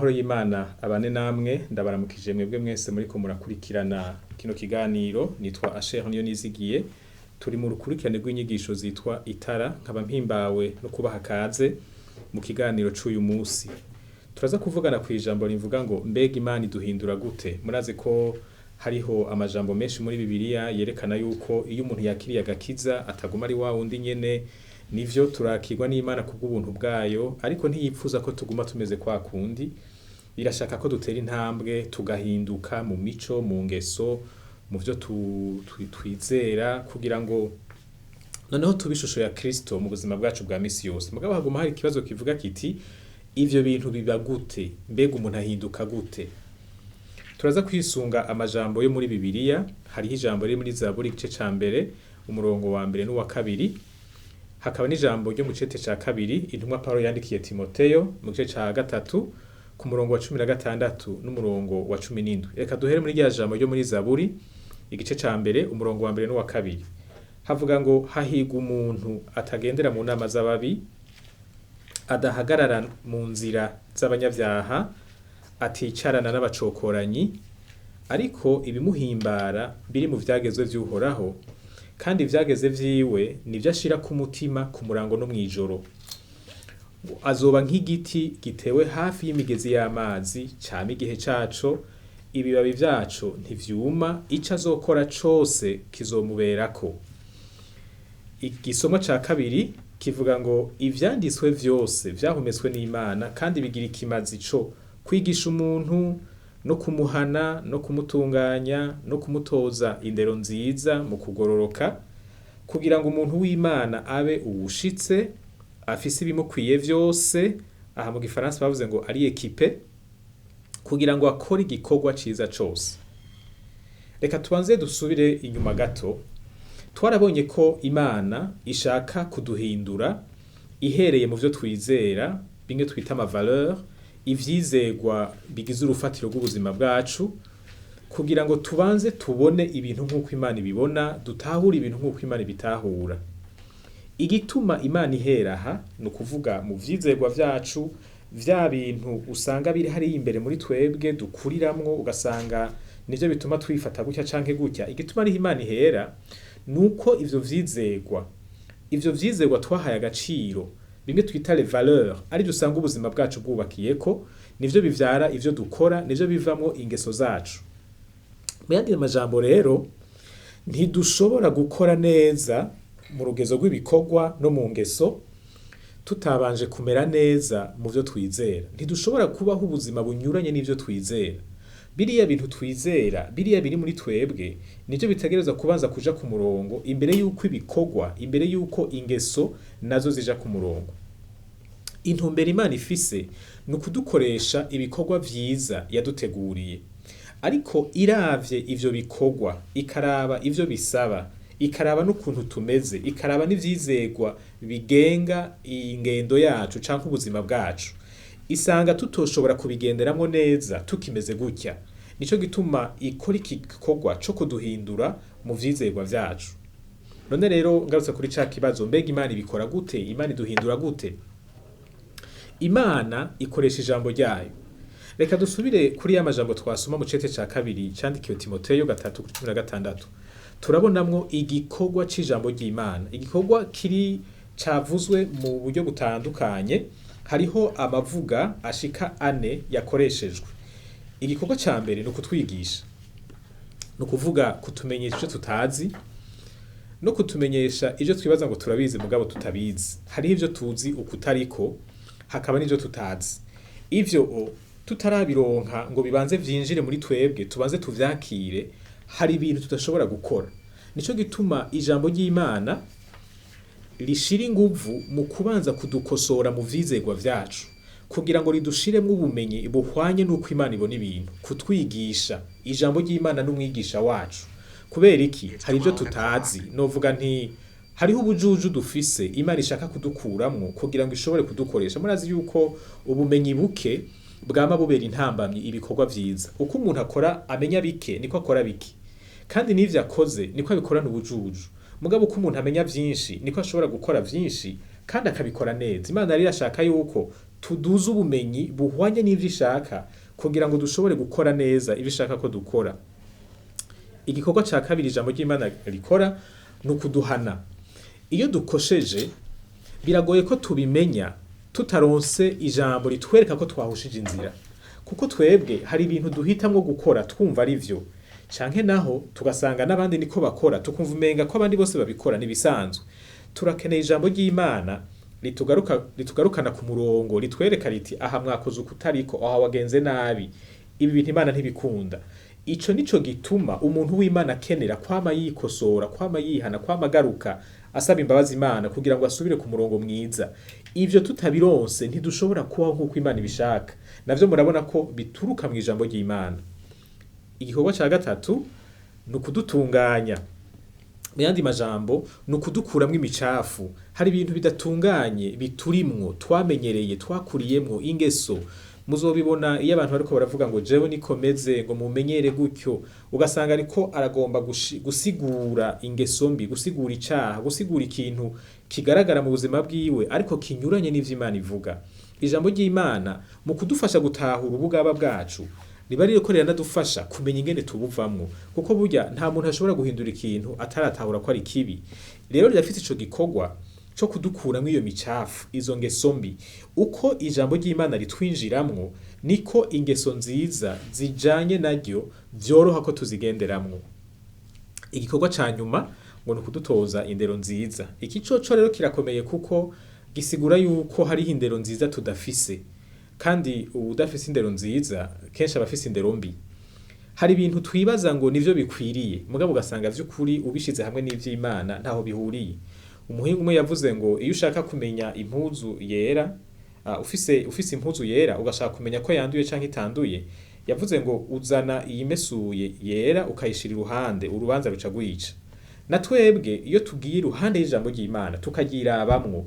Amahoro y'Imana abane namwe, ndabaramukije mwebwe mwese muriko murakurikirana kino kiganiro. Nitwa Asher Niyonizigiye, turi mu rukurikirane rw'inyigisho zitwa Itara, nkaba mpimbawe no kubaha kaze mu kiganiro c'uyu musi. Turaza kuvugana kw'ijambo rivuga ngo mbega Imana iduhindura gute? Murazi ko hariho amajambo menshi muri Bibiliya yerekana yuko iyo umuntu yakiriye agakiza ataguma ari wa wundi nyene. Nivyo turakirwa n'Imana kubw'ubuntu bwayo, ariko ntiyipfuza ko tuguma tumeze kwa kundi. Irashaka ko dutera intambwe tugahinduka mu mico, mu ngeso, mu vyo twizera, kugira ngo noneho tube ishusho ya Kristo mu buzima bwacu bwa misi yose. Mugabo haguma hari ikibazo kivuga kiti ivyo bintu biba gute? Mbega umuntu ahinduka gute? Turaza kwisunga amajambo yo muri Bibiliya. Hariho ijambo riri muri Zaburi igice ca mbere umurongo wa mbere n'uwa kabiri. Hakaba n'ijambo ryo mu cete ca kabiri intumwa Paulo yandikiye Timoteyo mu gice ca gatatu ku murongo wa 16 n'umurongo wa 17. Reka duhere muri rya jambo ryo muri Zaburi igice ca mbere umurongo wa mbere n'uwa kabiri. Havuga ngo hahirwa umuntu atagendera mu nama z'ababi, adahagarara mu nzira z'abanyavyaha, aticarana n'abacokoranyi, ariko ibimuhimbara biri mu vyagezwe vy'Uhoraho, kandi ivyageze vyiwe nivyo ashira ku mutima ku murango no mw'ijoro. Azoba nk'igiti gitewe hafi y'imigezi y'amazi, cama igihe caco, ibibabi vyaco ntivyuma, ico azokora cose kizomuberako. Igisomwa ca kabiri kivuga ngo ivyanditswe vyose vyahumetswe n'Imana, kandi bigira ikimazi co kwigisha umuntu, no kumuhana, no kumutunganya, no kumutoza indero nziza mu kugororoka, kugira ngo umuntu w'Imana abe uwushitse, afise ibimukwiye vyose. Aha mu Gifaransa bavuze ngo ari ekipe, kugira ngo akore igikorwa ciza cose. Reka tubanze dusubire inyuma gato. Twarabonye ko Imana ishaka kuduhindura ihereye mu vyo twizera, bimwe twita ama valeur, ivyizegwa bigize urufatiro rw'ubuzima bwacu, kugira ngo tubanze tubone ibintu nk'uko Imana ibibona, dutahure ibintu nk'uko Imana ibitahura. Igituma Imana iheraha ni ukuvuga mu vyizegwa vyacu, vya bintu usanga biri hariya imbere muri twebwe dukuriramwo, ugasanga nivyo bituma twifata gutya canke gutya. Igituma ariho Imana ihera nuko ivyo vyizegwa twahaye agaciro, bimwe twita les valeurs, ari dusanga ubuzima bwacu bwubakiyeko, nivyo bivyara ivyo dukora, nivyo bivamwo ingeso zacu. Mu yandi majambo rero, ntidushobora gukora neza mu rugezo rw'ibikorwa no mu ngeso tutabanje kumera neza mu vyo twizera. Ntidushobora kubaho ubuzima bunyuranye n'ivyo twizera. Biriya bintu twizera, biriya biri muri twebwe, nivyo bitegerezwa kubanza kuja ku murongo imbere yuko ibikorwa, imbere yuko ingeso nazo zija ku murongo. Intumbero Imana ifise ni ukudukoresha ibikorwa vyiza yaduteguriye, ariko iravye ivyo bikorwa, ikaraba ivyo bisaba, ikaraba n'ukuntu tumeze, ikaraba n'ivyizegwa bigenga ingendo yacu canke ubuzima bwacu, isanga tutoshobora kubigenderamwo neza tukimeze gutya. Nico gituma ikora iki gikorwa co kuduhindura mu vyizegwa vyacu. None rero ngarutse kuri ca kibazo, mbega Imana ibikora gute? Imana iduhindura gute? Imana ikoresha ijambo ryayo. Reka dusubire kuri ya majambo twasoma mu cete ca kabiri candikiwe Timoteyo 3:16. Turabonamwo igikorwa c'ijambo ry'Imana, igikorwa kiri cavuzwe mu buryo butandukanye. Hariho amavuga ashika 4 yakoreshejwe. Igikorwa ca mbere ni ukutwigisha, ni ukuvuga kutumenyesha ivyo tutazi, no kutumenyesha ivyo twibaza ngo turabizi mugabo tutabizi. Hariho ivyo tuzi ukutariko, hakaba n'ivyo tutazi. Ivyo tutarabironka ngo bibanze vyinjire muri twebwe, tubanze tuvyakire, hari ibintu tudashobora gukora. Nico gituma ijambo ry'Imana rishira inguvu mu kubanza kudukosora mu vyizegwa vyacu, kugira ngo ridushiremwo ubumenyi buhwanye n'uko Imana ibona ibintu, kutwigisha. Ijambo ry'Imana n'umwigisha wacu. Kubera iki? Hari ivyo tutazi. Novuga nti hariho ubujuju dufise Imana ishaka kudukuramwo kugira ngo ishobore kudukoresha. Murazi yuko ubumenyi buke bwama bubera intambamyi ibikorwa vyiza. Uko umuntu akora amenya bike niko akora bike, kandi n'ivyo akoze niko abikorana ubujuju. Mugabo uko umuntu amenya vyinshi niko ashobora gukora vyinshi kandi akabikora neza. Imana rero irashaka yuko tuduze ubumenyi buhwanye n'ivyo ishaka kugira ngo dushobore gukora neza ivyo ishaka ko dukora. Igikorwa ca kabiri ijambo ry'Imana rikora ni ukuduhana. Iyo dukosheje biragoye ko tubimenya tutaronse ijambo ritwereka ko twahushije inzira, kuko twebwe hari ibintu duhitamwo gukora twumva ari vyo, canke naho tugasanga n'abandi niko bakora tukumva umenga ko abandi bose babikora nibisanzwe. Turakeneye ijambo ry'Imana ritugarukana ku murongo, ritwereka riti aha mwakoze ukutariko, aha wagenze nabi, ibi bintu Imana ntibikunda. Ico nico gituma umuntu w'Imana akenera kwama yikosora, kwama yihana, kwama agaruka asaba imbabazi Imana kugira ngo asubire ku murongo mwiza. Ivyo tutabironse ntidushobora kubaho nk'uko Imana ibishaka. Navyo murabona ko bituruka mu ijambo ry'Imana. Igikorwa ca gatatu ni ukudutunganya. Mu yandi majambo ni ukudukuramwo imicafu. Hari ibintu bidatunganye biturimwo, twamenyereye, twakuriyemwo ingeso. Muzobibona iyo abantu bariko baravuga ngo jewe nikomeze ngo mumenyere gutyo, ugasanga ariko aragomba gusigura ingeso mbi, gusigura icaha, gusigura ikintu kigaragara mu buzima bwiwe ariko kinyuranye n'ivyo Imana ivuga. Ijambo ry'Imana mu kudufasha gutahura ubugaba bwacu riba ririko riranadufasha kumenya ingene tubuvamwo, kuko burya nta muntu ashobora guhindura ikintu ataratahura ko ari kibi. Rero rirafite ico gikorwa co kudukuramwo iyo micafu, izo ngeso mbi. Uko ijambo ry'Imana ritwinjiramwo niko ingeso nziza zijanye naryo vyoroha ko tuzigenderamwo. Igikorwa ca nyuma ngo ni ukudutoza indero nziza. Iki coco rero kirakomeye kuko gisigura yuko hariho indero nziza tudafise, kandi udafise indero nziza kenshi abafise indero mbi. Hari ibintu twibaza ngo nivyo bikwiriye, mugabo ugasanga vy'ukuri ubishize hamwe n'ivy'Imana ntaho bihuriye. Umuhinga umwe yavuze ngo iyo ushaka kumenya impuzu yera, ufise impuzu yera ugashaka kumenya ko yanduye canke itanduye, yavuze ngo uzana iyimesuye yera ukayishira iruhande, urubanza ruca rwica. Na twebwe iyo tugiye iruhande y'ijambo ry'Imana tukagirabamwo,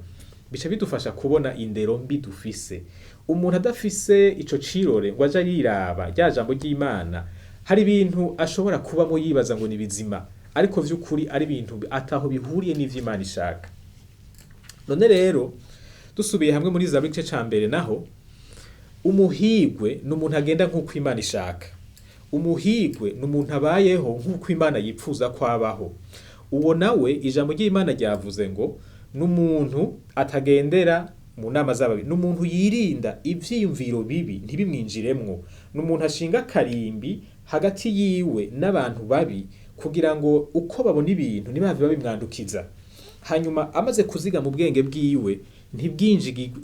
bica bidufasha kubona indero mbi dufise. Umuntu adafise ico cirore ngo aja yiraba rya jambo ry'Imana, hari ibintu ashobora kubamo yibaza ngo ni bizima, ariko vy'ukuri ari ibintu ataho bihuriye n'ivyo Imana ishaka. None rero dusubiye hamwe muri Zaburi igice ca mbere, naho umuhigwe ni umuntu agenda nk'uko Imana ishaka. Umuhigwe ni umuntu abayeho nk'uko Imana yipfuza ko abaho. Uwo nawe ijambo ry'Imana ryavuze ngo n'umuntu atagendera mu nama z'ababi, n'umuntu yirinda ivyiyumviro bibi ntibimwinjiremwo, n'umuntu ashinga karimbi hagati yiwe n'abantu babi kugira ngo uko babona ibintu ntibave babimwandukiza. Hanyuma amaze kuziga mu bwenge bwiwe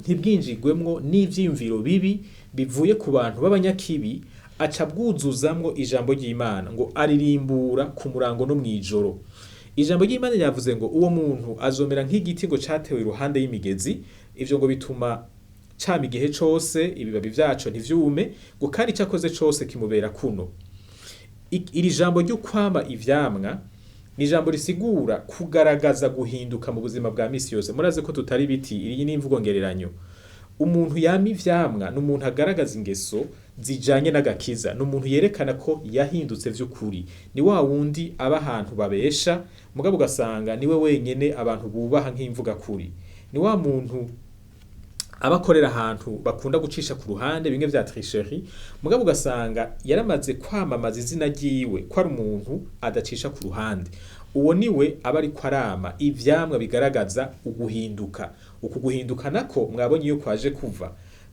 ntibwinjigwemwo n'ivyiyumviro bibi bivuye ku bantu b'abanyakibi, aca bwuzuzamwo ijambo ry'Imana ngo aririmbura ku murango no mw'ijoro. Ijambo ry'Imana ryavuze ngo uwo muntu azomera nk'igiti ngo catewe iruhande y'imigezi, ivyo ngo bituma cama igihe cose, ibibabi vyaco ntivyume, ngo kandi icakoze cose kimubera kuno. Iri jambo ryo kwama ivyamwa ni ijambo risigura kugaragaza guhinduka mu buzima bwa misi yose. Muraze ko tutari biti, iyi ni imvugo ngereranyo. Umuntu yama ivyamwa ni umuntu agaragaza ingeso zijanye n'agakiza, ni umuntu yerekana ko yahindutse vy'ukuri. Ni wa wundi aba ahantu babesha, mugabo ugasanga niwe wenyene abantu bubaha nk'imvuga kuri. Ni wa muntu abakorera ahantu bakunda gucisha ku ruhande bimwe vya tricherie, mugabo ugasanga yaramaze kwamamaza izina ryiwe ko ari umuntu adacisha ku ruhande. Uwo niwe aba ariko arama ivyamwa bigaragaza uguhinduka. Uku guhinduka nako mwabonye iyo kwaje kuva.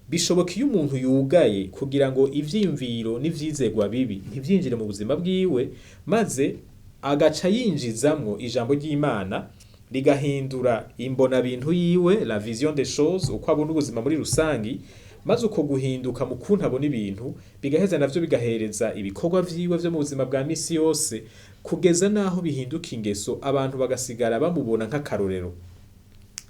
Bishoboka iyo umuntu yugaye kugira ngo ivyiyumviro n'ivyizegwa bibi ntivyinjire mu buzima bwiwe, maze agaca yinjizamwo ijambo ry'Imana rigahindura imbona bintu yiwe, la vision des choses, uko abona ubuzima muri rusangi, maze uko guhinduka mu kuntu abona ibintu bigaheza navyo bigahereza ibikorwa vyiwe vyo mu buzima bwa misi yose, kugeza naho bihinduka ingeso, abantu bagasigara bamubona nk'akarorero.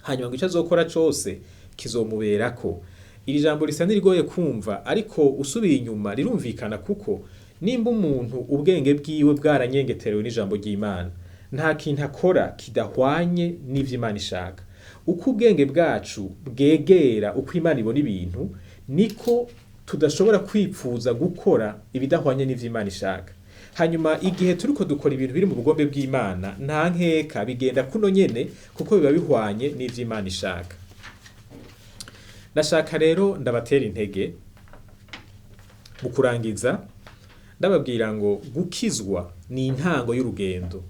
Hanyuma ngo ico azokora cose kizomuberako. Iri jambo risa n'irigoye kumva, ariko usubiye inyuma rirumvikana, kuko nimba umuntu ubwenge bwiwe bwaranyengeterewe n'ijambo ry'Imana, nta kintu akora kidahwanye n'ivyo Imana ishaka. Uko ubwenge bwacu bwegera uko Imana ibona ibintu, niko tudashobora kwipfuza gukora ibidahwanye n'ivyo Imana ishaka. Hanyuma igihe turiko dukora ibintu biri mu bugombe bw'Imana, nta nkeka bigenda kuno nyene, kuko biba bihwanye n'ivyo Imana ishaka. Ndashaka rero ndabatera intege mu kurangiza ndababwira ngo gukizwa ni intango y'urugendo.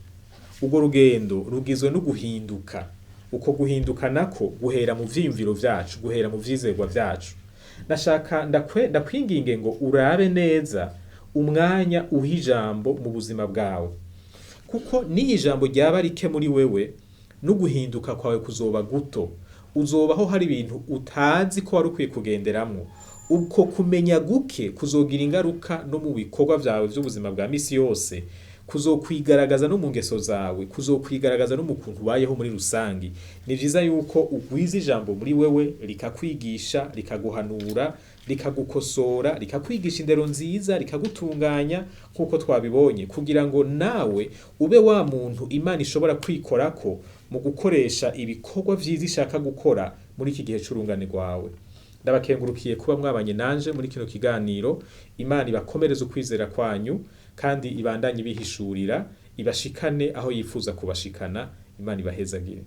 Urwo rugendo rugizwe no guhinduka. Uko guhinduka nako guhera mu vyiyumviro vyacu, guhera mu vyizerwa vyacu. Ndashaka ndakwinginge ngo urabe neza umwanya uha ijambo mu buzima bwawe. Kuko ni ijambo ryaba rike muri wewe no guhinduka kwawe kuzoba guto. Uzobaho hari ibintu utazi ko wari ukwiye kugenderamwo. Uko kumenya guke kuzogira ingaruka no mu bikorwa vyawe vy'ubuzima bwa misi yose, kuzokwigaragaza no mu ngeso zawe, kuzokwigaragaza no mu kuntu ubayeho muri rusangi. Ni vyiza yuko ugwiza ijambo muri wewe rikakwigisha, rikaguhanura, rikagukosora, rikakwigisha indero nziza, rikagutunganya nkuko twabibonye, kugira ngo nawe ube wa muntu Imana ishobora kwikorako mu gukoresha ibikorwa vyiza ishaka gukora muri iki gihe c'urungane rwawe. Ndabakengurukiye kuba mwabanye nanje muri kino kiganiro. Imana ibakomereze ukwizera kwanyu kandi ibandanye ibihishurira, ibashikane aho yifuza kubashikana. Imana ibahezagire.